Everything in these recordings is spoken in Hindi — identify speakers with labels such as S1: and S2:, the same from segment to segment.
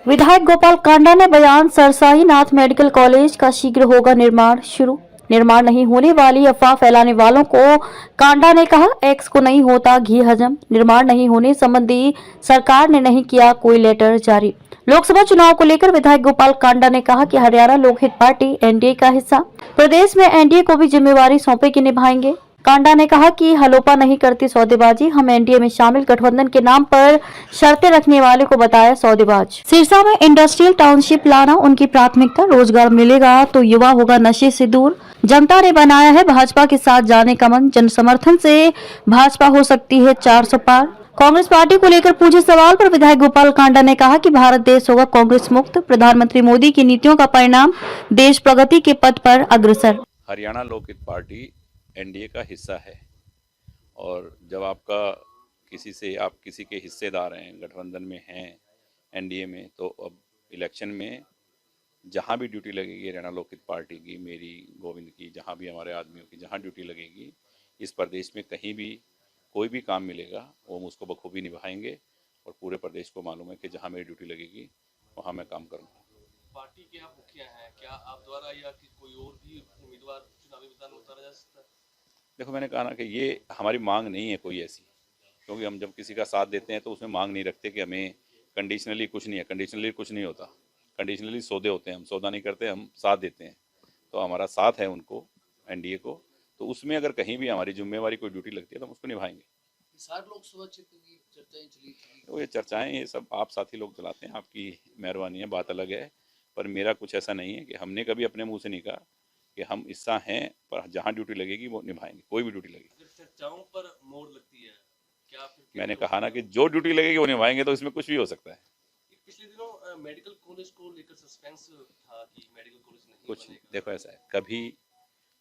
S1: विधायक गोपाल कांडा ने बयान, सरसाई नाथ मेडिकल कॉलेज का शीघ्र होगा निर्माण शुरू। निर्माण नहीं होने वाली अफवाह फैलाने वालों को कांडा ने कहा, एक्स को नहीं होता घी हजम। निर्माण नहीं होने संबंधी सरकार ने नहीं किया कोई लेटर जारी। लोकसभा चुनाव को लेकर विधायक गोपाल कांडा ने कहा कि हरियाणा लोकहित पार्टी एनडीए का हिस्सा, प्रदेश में एनडीए को भी जिम्मेवारी सौंपे कि निभाएंगे। कांडा ने कहा कि हलोपा नहीं करती सौदेबाजी, हम एनडीए में शामिल गठबंधन के नाम पर शर्तें रखने वाले को बताया सौदेबाज। सिरसा में इंडस्ट्रियल टाउनशिप लाना उनकी प्राथमिकता, रोजगार मिलेगा तो युवा होगा नशे से दूर। जनता ने बनाया है भाजपा के साथ जाने का मन, जन समर्थन से भाजपा हो सकती है 400 पार। कांग्रेस पार्टी को लेकर पूछे सवाल पर विधायक गोपाल कांडा ने कहा कि भारत देश होगा कांग्रेस मुक्त, प्रधानमंत्री मोदी की नीतियों का परिणाम देश प्रगति के पथ पर अग्रसर।
S2: हरियाणा लोकहित पार्टी एनडीए का हिस्सा है और जब आपका आप किसी के हिस्सेदार हैं, गठबंधन में हैं, एनडीए में, तो अब इलेक्शन में जहां भी ड्यूटी लगेगी हरियाणा लोकहित पार्टी की, मेरी, गोविंद की, जहां भी हमारे आदमियों की जहां ड्यूटी लगेगी, इस प्रदेश में कहीं भी कोई भी काम मिलेगा वो हम उसको बखूबी निभाएंगे और पूरे प्रदेश को मालूम है कि जहाँ मेरी ड्यूटी लगेगी वहाँ मैं काम करूँगा।
S3: पार्टी के आप मुखिया हैं, क्या आप द्वारा या कि कोई और भी उम्मीदवार चुनावी मैदान में उतारा जा सकता है?
S2: देखो, मैंने कहा ना कि ये हमारी मांग नहीं है कोई ऐसी, क्योंकि हम जब किसी का साथ देते हैं तो उसमें मांग नहीं रखते कि हमें कंडीशनली कुछ नहीं है। कंडीशनली कुछ नहीं होता, कंडीशनली सौदे होते हैं। हम सौदा नहीं करते, हम साथ देते हैं। तो हमारा साथ है उनको, एनडीए को, तो उसमें अगर कहीं भी हमारी जिम्मेवारी कोई ड्यूटी लगती है तो हम उसको निभाएंगे।
S3: हिसार लोकसभा क्षेत्र की चर्चाएं चली थी,
S2: तो ये चर्चाएं, ये सब आप साथी लोग चलाते हैं, आपकी मेहरबानी है, बात अलग है। पर मेरा कुछ ऐसा नहीं है कि हमने कभी अपने मुंह से नहीं कहा कि हम हिस्सा हैं, पर जहाँ ड्यूटी लगेगी वो निभाएंगे, कोई भी ड्यूटी लगेगी।
S3: अगर चर्चाओं पर मोड़ लगती है, क्या फिर
S2: मैंने कहा ना कि जो ड्यूटी लगेगी वो निभाएंगे, तो इसमें कुछ भी हो सकता है।
S3: पिछले दिनों मेडिकल कॉलेज को लेकर सस्पेंस था कि मेडिकल कॉलेज नहीं
S2: कुछ
S3: बनेगा।
S2: देखो, ऐसा है, कभी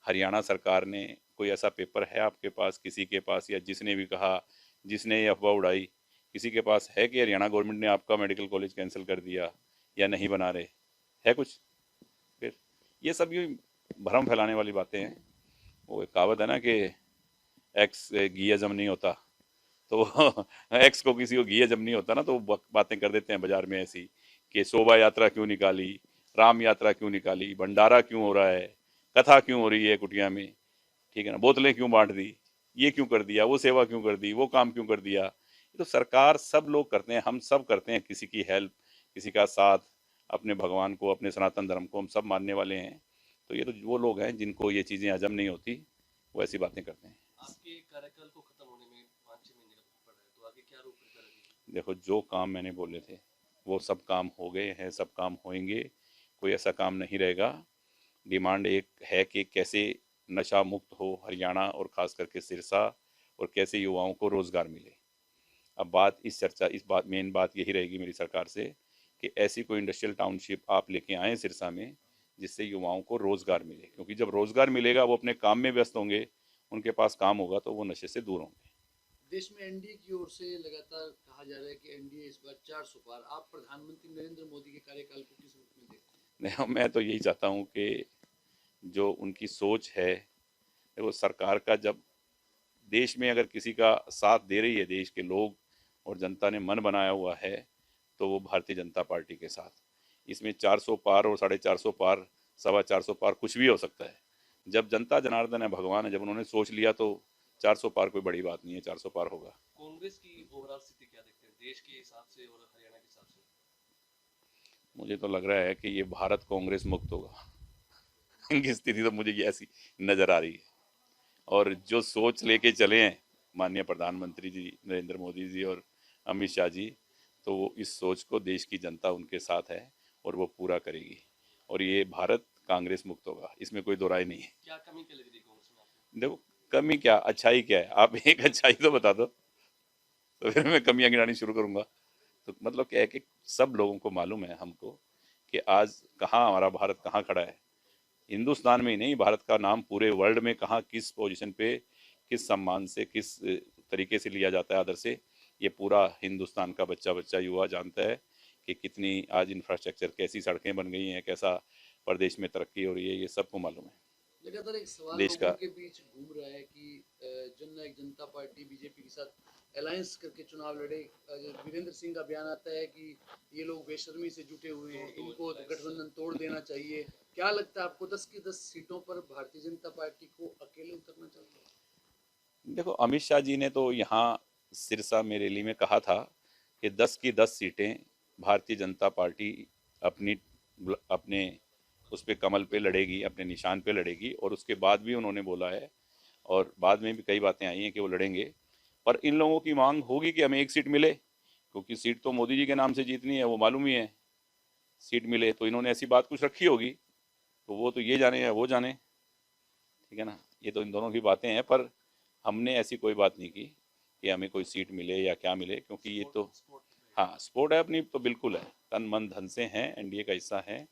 S2: हरियाणा सरकार ने कोई ऐसा पेपर है आपके पास, किसी के पास, या जिसने भी कहा, जिसने ये अफवाह उड़ाई, किसी के पास है कि हरियाणा गवर्नमेंट ने आपका मेडिकल कॉलेज कैंसिल कर दिया या नहीं बना रहे? है कुछ? फिर ये सब ये भ्रम फैलाने वाली बातें हैं। वो एक कहावत है ना कि एक्स घी हजम नहीं होता, तो एक्स को किसी को घी हजम नहीं होता ना, तो वो बातें कर देते हैं बाजार में ऐसी कि शोभा यात्रा क्यों निकाली, राम यात्रा क्यों निकाली, भंडारा क्यों हो रहा है, कथा क्यों हो रही है कुटिया में, ठीक है ना, बोतलें क्यों बांट दी, ये क्यों कर दिया, वो सेवा क्यों कर दी, वो काम क्यों कर दिया। ये तो सरकार, सब लोग करते हैं, हम सब करते हैं, किसी की हेल्प, किसी का साथ, अपने भगवान को, अपने सनातन धर्म को हम सब मानने वाले हैं। तो ये तो वो लोग हैं जिनको ये चीज़ें हजम नहीं होती, वो ऐसी बातें करते हैं।
S3: आपके कार्यकाल को खत्म होने में 5-6 महीने का वक्त पड़ रहा है, तो आगे क्या रूपरेखा रहेगी?
S2: देखो, जो काम मैंने बोले थे वो सब काम हो गए हैं, सब काम होंगे, कोई ऐसा काम नहीं रहेगा। डिमांड एक है कि कैसे नशा मुक्त हो हरियाणा और ख़ास करके सिरसा, और कैसे युवाओं को रोज़गार मिले। अब बात इस बात मेन बात यही रहेगी मेरी सरकार से कि ऐसी कोई इंडस्ट्रियल टाउनशिप आप लेके आएँ सिरसा में, जिससे युवाओं को रोज़गार मिले, क्योंकि जब रोज़गार मिलेगा वो अपने काम में व्यस्त होंगे, उनके पास काम होगा तो वो नशे से दूर होंगे।
S3: देश में एनडीए की ओर से लगातार कहा जा रहा है कि एनडीए इस बार 400 पार। आप प्रधानमंत्री नरेंद्र मोदी के कार्यकाल को किस रूप में देखते हैं?
S2: नहीं, मैं तो यही चाहता हूँ कि जो उनकी सोच है, वो सरकार का, जब देश में अगर किसी का साथ दे रही है देश के लोग और जनता ने मन बनाया हुआ है, तो वो भारतीय जनता पार्टी के साथ। इसमें 400 पार और 450 पार, 425 पार, कुछ भी हो सकता है। जब जनता जनार्दन है, भगवान है, जब उन्होंने सोच लिया तो 400 पार कोई बड़ी बात नहीं है, 400 पार होगा।
S3: कांग्रेस की ओवरऑल स्थिति क्या देखते हैं देश के हिसाब से और हरियाणा के हिसाब से?
S2: मुझे तो लग रहा है कि ये भारत कांग्रेस मुक्त होगा। इनकी स्थिति तो मुझे ये ऐसी नज़र आ रही है, और जो सोच लेके चले हैं माननीय प्रधानमंत्री जी नरेंद्र मोदी जी और अमित शाह जी, तो वो इस सोच को, देश की जनता उनके साथ है और वो पूरा करेगी, और ये भारत कांग्रेस मुक्त होगा, इसमें कोई दो राय नहीं है।
S3: क्या कमी क्या लग रही है कांग्रेस में आपको?
S2: देखो, कमी क्या, अच्छाई क्या है, आप एक अच्छाई तो बता दो, तो फिर मैं कमियां गिनानी शुरू करूंगा। तो मतलब क्या है कि सब लोगों को मालूम है, हमको, कि आज कहाँ हमारा भारत कहाँ खड़ा है। हिंदुस्तान में ही नहीं, भारत का नाम पूरे वर्ल्ड में कहाँ, किस पोजीशन पे, किस सम्मान से, किस तरीके से लिया जाता है, आदर से, ये पूरा हिंदुस्तान का बच्चा बच्चा युवा जानता है कि कितनी आज इंफ्रास्ट्रक्चर, कैसी सड़कें बन गई हैं, कैसा प्रदेश में तरक्की हो रही है, ये सबको मालूम है।
S3: लगातार एक सवाल
S2: देश
S3: लोगों
S2: का
S3: के बीच घूम रहा है कि जननायक जनता पार्टी बीजेपी के साथ अलायंस करके चुनाव लड़े। वीरेंद्र सिंह का बयान आता है कि ये लोग बेशर्मी से जुटे हुए हैं, इनको गठबंधन तोड़ देना चाहिए। क्या लगता है आपको 10 की 10 सीटों पर भारतीय जनता पार्टी को अकेले उतरना चाहिए?
S2: देखो, अमित शाह जी ने तो यहाँ सिरसा में रैली में कहा था कि 10 की 10 सीटें भारतीय जनता पार्टी अपने उस पे कमल पे लड़ेगी, अपने निशान पे लड़ेगी। और उसके बाद भी उन्होंने बोला है, और बाद में भी कई बातें आई हैं कि वो लड़ेंगे। पर इन लोगों की मांग होगी कि हमें एक सीट मिले, क्योंकि सीट तो मोदी जी के नाम से जीतनी है, वो मालूम ही है। सीट मिले तो इन्होंने ऐसी बात कुछ रखी होगी, तो वो तो ये जाने या वो जाने, ठीक है ना। ये तो इन दोनों की बातें हैं, पर हमने ऐसी कोई बात नहीं की कि हमें कोई सीट मिले या क्या मिले, क्योंकि ये तो हाँ, स्पोर्ट है अपनी, तो बिल्कुल है, तन मन धन से हैं, एनडीए का हिस्सा है।